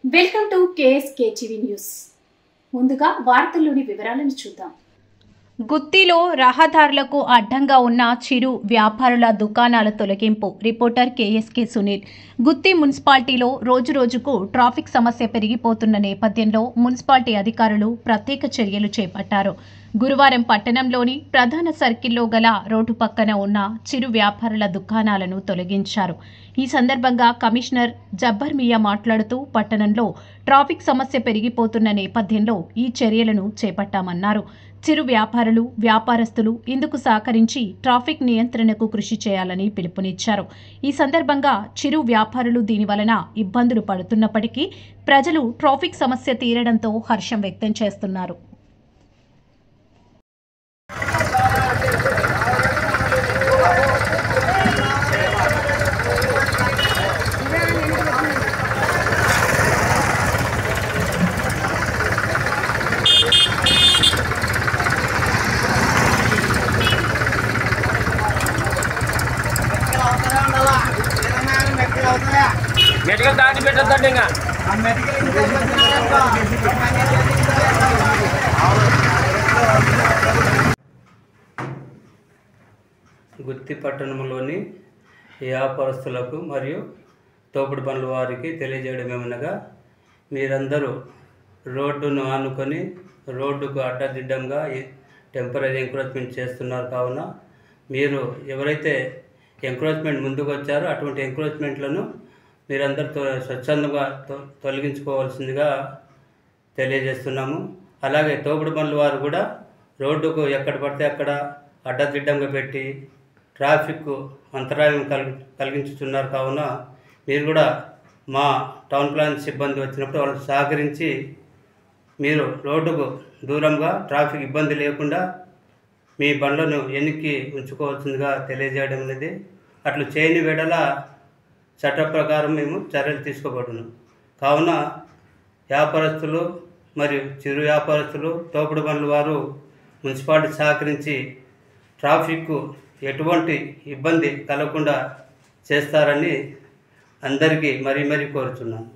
Welcome to KSK TV news. ముందుగా వార్తల్లోని వివరాలను చూద్దాం. గుత్తిలో రహదారులకు అడ్డంగా ఉన్న చిరు వ్యాపారుల దుకాణాల తొలగింపు. Reporter KSK Sunil. గుత్తి మున్సిపాలిటీలో రోజురోజుకు ట్రాఫిక్ సమస్య పెరిగిపోతున్న నేపథ్యంలో మున్సిపాలిటీ అధికారులు ప్రత్యేక చర్యలు చేపట్టారు. గురువారం పట్టణంలోని ప్రధాన సర్కిల్లో గల రోడ్డు పక్కన ఉన్న చిరు వ్యాపారుల దుకాణాలను తొలగించారు. ఈ సందర్భంగా కమిషనర్ జబ్బర్ మియా మాట్లాడుతూ పట్టణంలో ట్రాఫిక్ సమస్య పెరిగిపోతున్న నేపథ్యంలో ఈ చర్యలను చేపట్టామన్నారు. చిరు వ్యాపారులు, వ్యాపారస్తులు ఇందుకు సహకరించి ట్రాఫిక్ నియంత్రణకు కృషి చేయాలని పిలుపునిచ్చారు. ఈ సందర్భంగా చిరు వ్యాపారులు దీని వలన ఇబ్బందులు పడుతున్నప్పటికీ ప్రజలు ట్రాఫిక్ సమస్య తీరడంతో హర్షం వ్యక్తం చేస్తున్నారు. మెడికల్ దాటి పెట్టద్దండి. ఇంకా గుత్తి పట్టణంలోని వ్యాపారస్తులకు మరియు తోపుడు పనుల వారికి తెలియజేయడం ఏమనగా, మీరందరూ రోడ్డును ఆనుకొని రోడ్డుకు అడ్డదిడ్డంగా టెంపరీ ఎంక్రోచ్మెంట్ చేస్తున్నారు. కావున మీరు ఎవరైతే ఎంక్రోచ్మెంట్ ముందుకు వచ్చారో అటువంటి ఎంక్రోచ్మెంట్లను మీరందరూ స్వచ్ఛందంగా తొలగించుకోవాల్సిందిగా తెలియజేస్తున్నాము. అలాగే తోపుడు పనుల వారు కూడా రోడ్డుకు ఎక్కడ పడితే అక్కడ అడ్డదిడ్డంగా పెట్టి ట్రాఫిక్ అంతరాయం కలిగించుతున్నారు. కావున మీరు కూడా మా టౌన్ ప్లాన్ సిబ్బంది వచ్చినప్పుడు వాళ్ళకి సహకరించి మీరు రోడ్డుకు దూరంగా ట్రాఫిక్ ఇబ్బంది లేకుండా మీ బండ్లను వెనక్కి ఉంచుకోవాల్సిందిగా తెలియజేయడం అనేది. అట్లు చేయని వేళ చట్ట ప్రకారం మేము చర్యలు తీసుకోబడును. కావున వ్యాపారస్తులు మరియు చిరు వ్యాపారస్తులు, తోపుడు పనుల వారు మున్సిపాలిటీ సహకరించి ట్రాఫిక్ ఎటువంటి ఇబ్బంది కలగకుండా చేస్తారని అందరికీ మరీ కోరుచున్నాను.